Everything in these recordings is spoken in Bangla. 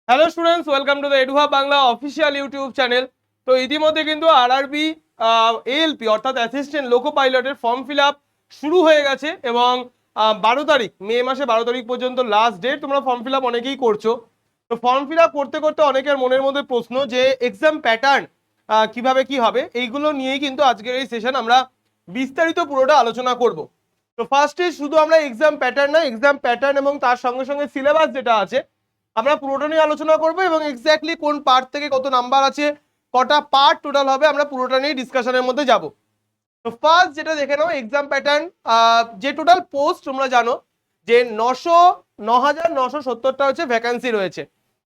Hello students, welcome to the এডুহা বাংলা অফিসিয়াল ইউটিউব চ্যানেল। তো ইতিমধ্যে কিন্তু আরআরবি এএলপি অর্থাৎ অ্যাসিস্ট্যান্ট লোকো পাইলটের ফর্ম ফিল আপ শুরু হয়ে গেছে এবং 12 তারিখ, মে মাসে 12 তারিখ পর্যন্ত লাস্ট ডেট। তোমরা ফর্ম ফিল আপ অনেকেই করছো। তো ফর্ম ফিল আপ করতে করতে অনেকের মনের মধ্যে প্রশ্ন যে এক্সাম প্যাটার্ন কিভাবে কি হবে, এইগুলো নিয়েই কিন্তু আজকের এই সেশন আমরা বিস্তারিত পুরোটা আলোচনা করব। তো ফার্স্টে শুধু আমরা এক্সাম প্যাটার্ন না, এক্সাম প্যাটার্ন এবং তার সঙ্গে সঙ্গে সিলেবাস যেটা আছে আমরা পুরোটা নিয়ে আলোচনা করবো এবং এক্স্যাক্টলি কোন পার্ট থেকে কত নাম্বার আছে, কটা পার্ট টোটাল হবে, আমরা পুরোটা নিয়ে ডিসকাশনের মধ্যে যাব। তো ফার্স্ট যেটা দেখে নাও এক্সাম প্যাটার্ন। যে টোটাল পোস্ট তোমরা জানো যে 9,970টা হচ্ছে ভ্যাকান্সি রয়েছে।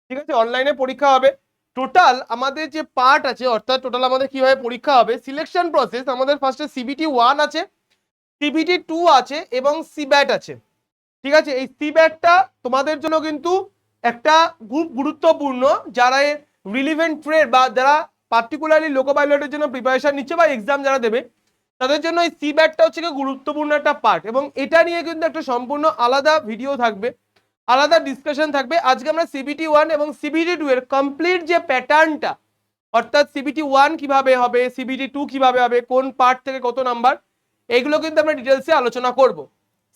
ঠিক আছে, অনলাইনে পরীক্ষা হবে। টোটাল আমাদের যে পার্ট আছে অর্থাৎ টোটাল আমাদের কিভাবে পরীক্ষা হবে, সিলেকশন প্রসেস আমাদের ফার্স্টে CBT 1 আছে, CBT 2 আছে এবং সিব্যাট আছে। ঠিক আছে, এই সিব্যাটটা তোমাদের জন্য কিন্তু একটা খুব গুরুত্বপূর্ণ, যারা রিলিভেন্ট ট্রেড বা যারা পার্টিকুলারলি লোকো পাইলটের জন্য প্রিপারেশন নিচ্ছে বা এক্সাম যারা দেবে তাদের জন্য এই সিব্যাটটা হচ্ছে গুরুত্বপূর্ণ একটা পার্ট এবং এটা নিয়ে কিন্তু একটা সম্পূর্ণ আলাদা ভিডিও থাকবে, আলাদা ডিসকাশন থাকবে। আজকে আমরা CBT 1 এবং CBT 2 এর কমপ্লিট যে প্যাটার্নটা অর্থাৎ CBT 1 কিভাবে হবে, CBT 2 কিভাবে হবে, কোন পার্ট থেকে কত নাম্বার, এগুলো কিন্তু আমরা ডিটেলসে আলোচনা করব।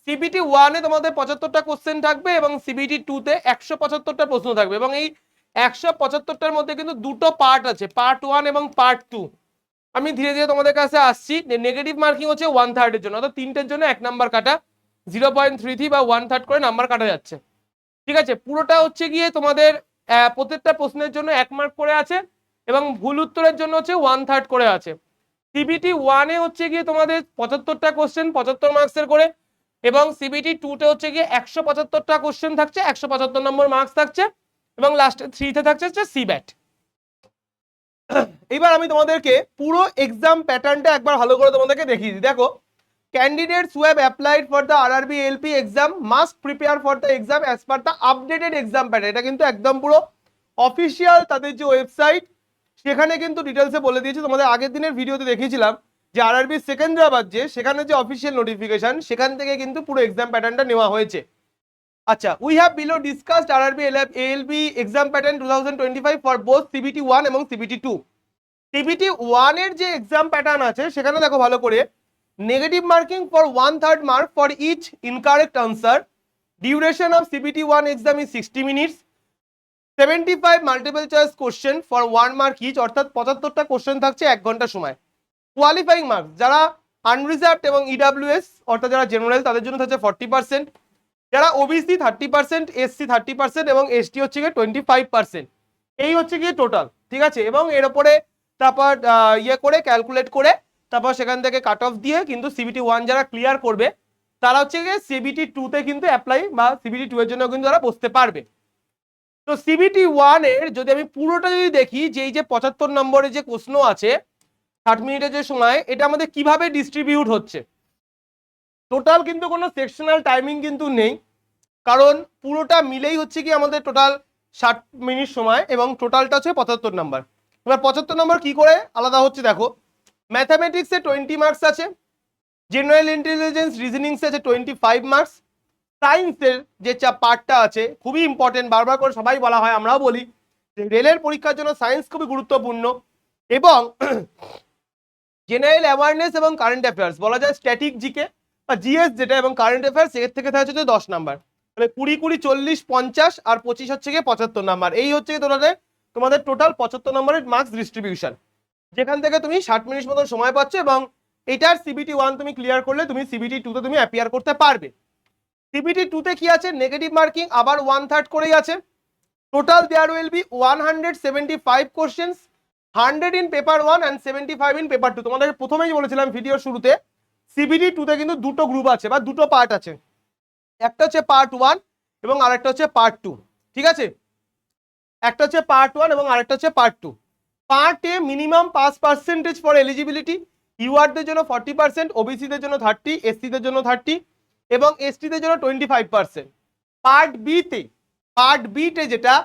CBT 1 এ তোমাদের 75টা কোশ্চেন থাকবে এবং CBT 2 তে 175টা প্রশ্ন থাকবে এবং এই 175টার মধ্যে কিন্তু দুটো পার্ট আছে, পার্ট 1 এবং পার্ট 2। আমি ধীরে ধীরে তোমাদের কাছে আসছি। নেগেটিভ মার্কিং হচ্ছে 1/3 এর জন্য, অর্থাৎ তিনটের জন্য 1 নাম্বার কাটা, 0.33 বা 1/3 করে নাম্বার কাটা যাচ্ছে। ঠিক আছে, পুরোটা হচ্ছে গিয়ে তোমাদের প্রত্যেকটা প্রশ্নের জন্য 1 মার্ক করে আছে এবং ভুল উত্তরের জন্য হচ্ছে 1/3 করে আছে। CBT 1 এ হচ্ছে গিয়ে তোমাদের 75টা কোশ্চেন 75 মার্কসের করে এবং CBT 2 তে হচ্ছে গিয়ে 175টা কোশ্চেন থাকছে, 175 নম্বর মার্কস থাকছে এবং লাস্টে 3 থাকছে হচ্ছে সিব্যাট। এবার আমি তোমাদেরকে পুরো এক্সাম প্যাটার্নটা একবার ভালো করে তোমাদেরকে দেখিয়ে দিই। দেখো, candidates who have applied for the RRB LP exam must prepare for the exam as per the updated exam pattern। এটা কিন্তু একদম পুরো অফিসিয়াল তাদের যে ওয়েবসাইট সেখানে কিন্তু ডিটেলসে বলে দিয়েছে। তোমাদের আগের দিনের ভিডিওতে দেখিয়েছিলাম যে আরআরবি সেকেন্দ্রাবাদ যে সেখানে যে অফিসিয়াল নোটিফিকেশন সেখান থেকে কিন্তু পুরো এক্সাম প্যাটার্নটা নেওয়া হয়েছে। আচ্ছা, we have below discussed RRB ALP exam pattern 2025 for both CBT 1 এবং CBT 2। CBT 1 এর যে এক্সাম প্যাটার্ন আছে সেখানে দেখো ভালো করে, negative marking for 1/3 mark for each incorrect answer, duration of CBT 1 exam is 60 minutes, 75 multiple choice question for 1 mark each, অর্থাৎ 75টা কোশ্চেন থাকছে 1 ঘন্টা সময়। কোয়ালিফাইং মার্কস যারা আনরিজার্ভড এবং ইডাব্লিউএস অর্থাৎ যারা জেনারেল তাদের জন্য থাকছে 40%, যারা ওবিসি 30%, এসসি 30% এবং এসটি হচ্ছে গিয়ে 25%। এই হচ্ছে গিয়ে টোটাল। ঠিক আছে, এবং এর উপরে তারপর ইয়ে করে ক্যালকুলেট করে তারপর সেখান থেকে কাট অফ দিয়ে কিন্তু CBT 1 যারা ক্লিয়ার করবে তারা হচ্ছে গিয়ে CBT 2 তে কিন্তু অ্যাপ্লাই বা CBT 2 এর জন্য কিন্তু তারা বসতে পারবে। তো CBT 1 এর যদি আমি পুরোটা যদি দেখি যে এই যে 75 নম্বরে যে প্রশ্ন আছে 60 মিনিটের যে সময়, এটা আমাদের কিভাবে ডিস্ট্রিবিউট হচ্ছে, টোটাল কিন্তু কোনো সেকশনাল টাইমিং কিন্তু নেই, কারণ পুরোটা মিলেই হচ্ছে কি আমাদের টোটাল 60 মিনিট সময় এবং টোটালটা হচ্ছে 75 নাম্বার। এবার 75 নম্বর কি করে আলাদা হচ্ছে দেখো, ম্যাথামেটিক্সে 20 মার্কস আছে, জেনারেল ইন্টেলিজেন্স রিজনিংসে আছে 25 মার্কস, সায়েন্সের যে পার্টটা আছে খুবই ইম্পর্টেন্ট, বারবার করে সবাই বলা হয়, আমরাও বলি যে রেলের পরীক্ষার জন্য সায়েন্স খুবই গুরুত্বপূর্ণ, এবং জেনারেল অ্যাওয়ারনেস এবং কারেন্ট অ্যাফেয়ার্স বলা যায় স্ট্যাটিক জিকে বা জিএস যেটা এবং কারেন্ট অ্যাফেয়ার্স এর থেকে থাকছে 10 নাম্বার। তাহলে 20 20 40 50 আর 25 হচ্ছে গিয়ে 75 নাম্বার। এই হচ্ছে তোমাদের টোটাল 75 নম্বরের মার্কস ডিস্ট্রিবিউশন, যেখান থেকে তুমি 60 মিনিট মতো সময় পাচ্ছ এবং এটার CBT 1 তুমি ক্লিয়ার করলে তুমি CBT 2 তে তুমি অ্যাপিয়ার করতে পারবে। CBT 2 তে কি আছে, নেগেটিভ মার্কিং আবার 1/3 করেই আছে। Total there will be 175 questions, 100 in paper 1 and 75 in paper 2। তোমাদের প্রথমেই বলেছিলাম ভিডিওর শুরুতে CBT 2 তে কিন্তু দুটো গ্রুপ আছে বা দুটো পার্ট আছে, একটা হচ্ছে পার্ট 1 এবং আরেকটা হচ্ছে পার্ট 2। ঠিক আছে, একটা হচ্ছে পার্ট 1 এবং আরেকটা হচ্ছে পার্ট 2। পার্ট এ minimum pass percentage for eligibility, ইউআরদের জন্য 40%, ওবিসিদের জন্য 30, এসসিদের জন্য 30 এবং এসটিদের জন্য 25%। পার্ট বি তে যেটা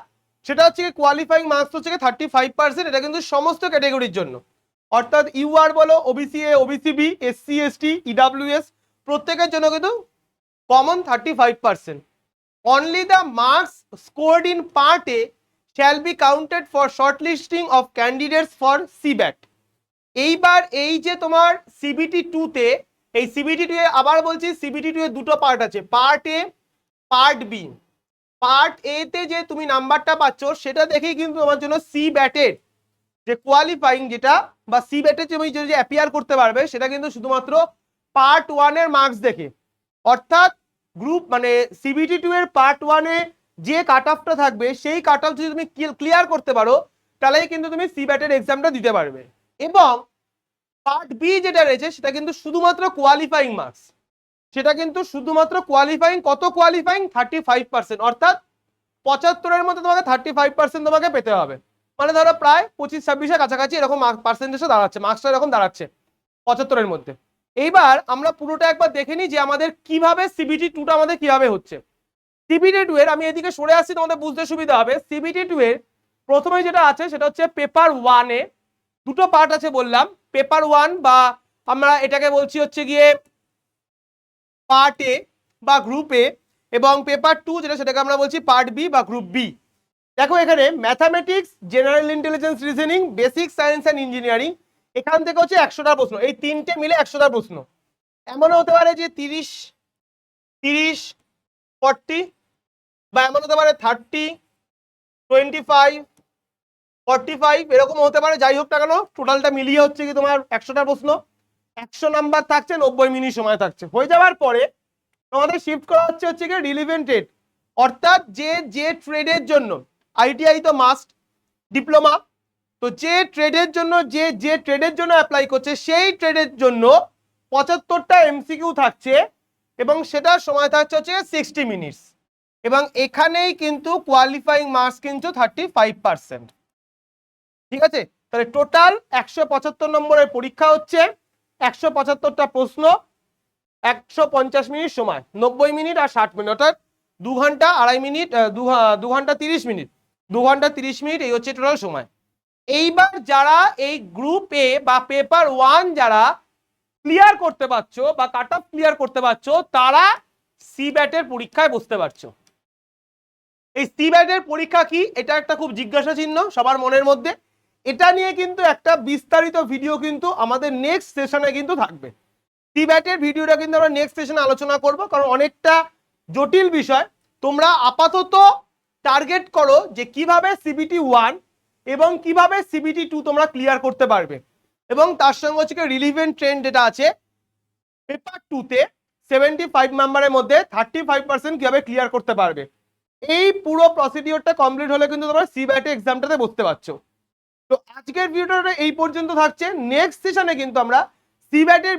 সেটা হচ্ছে কোয়ালিফাইং মার্কস হচ্ছে 35%, এটা কিন্তু সমস্ত ক্যাটাগরির জন্য, অর্থাৎ ইউআর বলো, OBC A, OBC B, SC ST, EWS প্রত্যেকের জন্য কিন্তু common 35%। Only the marks scored in part A shall be counted for shortlisting of candidates for CBAT. এইবার এই যে তোমার সিবিটি 2 তে, এই সিবিটি 2 এ আবার বলছি সিবিটি 2 এর দুটো পার্ট আছে, part A part B. Part A তে যে তুমি নাম্বারটা পাচ্ছ সেটা দেখেই কিন্তু তোমার জন্য CBAT এর যে কোয়ালিফাইং যেটা বা CBAT এর তুমি যে অ্যাপিয়ার করতে পারবে সেটা কিন্তু শুধুমাত্র পার্ট 1 এর মার্কস দেখে। অর্থাৎ গ্রুপ মানে সিবিটি 2 এর পার্ট 1 এ যে কাট অফটা থাকবে সেই কাট অফ যদি তুমি ক্লিয়ার করতে পারো তাহলেই কিন্তু তুমি CBAT এর এক্সামটা দিতে পারবে। এবং পার্ট বি যেটা রয়েছে সেটা কিন্তু শুধুমাত্র কোয়ালিফাইং মার্কস, সেটা কিন্তু শুধুমাত্র কোয়ালিফাইং, কত কোয়ালিফাইং 35%, অর্থাৎ 75-এর মধ্যে তোমাকে 35% তোমাকে পেতে হবে। মানে ধরো প্রায় 25-26-এর কাছাকাছি এরকম পার্সেন্টেজে দাঁড়াচ্ছে, মার্কসটা এরকম দাঁড়াচ্ছে 75-এর মধ্যে। এইবার আমরা পুরোটা একবার দেখে নিই যে আমাদের কিভাবে সিবিটি 2টা আমাদের কিভাবে হচ্ছে। সিবিটি 2 এর আমি এদিকে সরে আসছি তোমাদের বুঝতে সুবিধা হবে। সিবিটি 2 এর প্রথমে যেটা আছে সেটা হচ্ছে পেপার 1 এ দুটো পার্ট আছে বললাম, পেপার 1 বা আমরা এটাকে বলছি হচ্ছে গিয়ে পার্ট এ বা গ্রুপ এ, এবং পেপার 2 যেটা সেটাকে আমরা বলছি পার্ট বি বা গ্রুপ বি। দেখো এখানে mathematics, general intelligence, reasoning, basic science and engineering, এখান থেকে হচ্ছে 100টা প্রশ্ন, এই তিনটে মিলে 100টা প্রশ্ন। এমন হতে পারে যে 30, 40, বা এমন হতে পারে 30, 25, 45 এরকম হতে পারে। যাই হোক না কেন টোটালটা মিলিয়ে হচ্ছে কি তোমার 100টা প্রশ্ন, 100 নাম্বার থাকছে, 90 মিনিট সময় থাকছে। হয়ে যাওয়ার পরে তোমাদের শিফট করা হচ্ছে কি রিলিভেন্ট ট্রেড, অর্থাৎ যে ট্রেডের জন্য আইটিআই তো মাস্ট, ডিপ্লোমা, তো যে ট্রেডের জন্য যে ট্রেডের জন্য অ্যাপ্লাই করছে সেই ট্রেডের জন্য 75টা এমসিকিউ থাকছে এবং সেটার সময় থাকছে হচ্ছে 60 মিনিটস। এবং এখানেই কিন্তু কোয়ালিফাইং মার্কস কিন্তু 35%। ঠিক আছে, তাহলে টোটাল 175 নম্বরের পরীক্ষা হচ্ছে, 175টা প্রশ্ন, 150 মিনিট সময়, 90 মিনিট আর 60 মিনিট, অর্থাৎ 2 ঘন্টা 2.5 মিনিট, 2 ঘন্টা 30 মিনিট, 2 ঘন্টা 30 মিনিট, এই হচ্ছে টোটাল সময়। এইবার যারা এই গ্রুপ এ বা পেপার 1 যারা ক্লিয়ার করতে পারছো বা কাট অফ ক্লিয়ার করতে পারছো তারা CBAT এর পরীক্ষায় বসতে পারছো। এই CBAT এর পরীক্ষা কি, এটা একটা খুব জিজ্ঞাসা চিহ্ন সবার মনের মধ্যে। এটা নিয়ে কিন্তু একটা বিস্তারিত ভিডিও কিন্তু আমাদের নেক্সট সেশনে কিন্তু থাকবে। CBAT এর ভিডিওটা কিন্তু আমরা নেক্সট সেশনে আলোচনা করব, কারণ অনেকটা জটিল বিষয়। তোমরা আপাতত টার্গেট করো যে কিভাবে সিবিটি 1 এবং কিভাবে সিবিটি 2 তোমরা ক্লিয়ার করতে পারবে, এবং তার সঙ্গে হচ্ছে রিলিভেন্ট ট্রেন্ড যেটা আছে পেপার 2 তে 75 নাম্বারের মধ্যে 35% কিভাবে ক্লিয়ার করতে পারবে। এই পুরো প্রসিডিওরটা কমপ্লিট হলে কিন্তু তোমরা CBAT এক্সামটাতে বসতে পারছো। তো আজকের ভিডিওটা এই পর্যন্ত থাকছে। নেক্সট সেশনে কিন্তু আমরা CBAT এর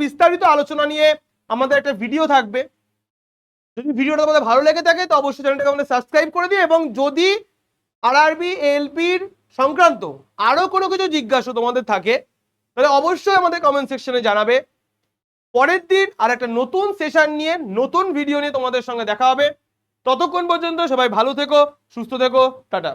বিস্তারিত আলোচনা নিয়ে আমাদের একটা ভিডিও থাকবে। যদি ভিডিওটা তোমাদের ভালো লেগে থাকে তো অবশ্যই চ্যানেলটাকে আমাদের সাবস্ক্রাইব করে দিও, এবং যদি আরআরবি এলপির সংক্রান্ত আরো কোনো কিছু জিজ্ঞাসা তোমাদের থাকে তাহলে অবশ্যই আমাদের কমেন্ট সেকশনে জানাবে। পরের দিন আর একটা নতুন সেশন নিয়ে নতুন ভিডিও নিয়ে তোমাদের সঙ্গে দেখা হবে। ততক্ষণ পর্যন্ত সবাই ভালো থেকো, সুস্থ থেকো, টাটা।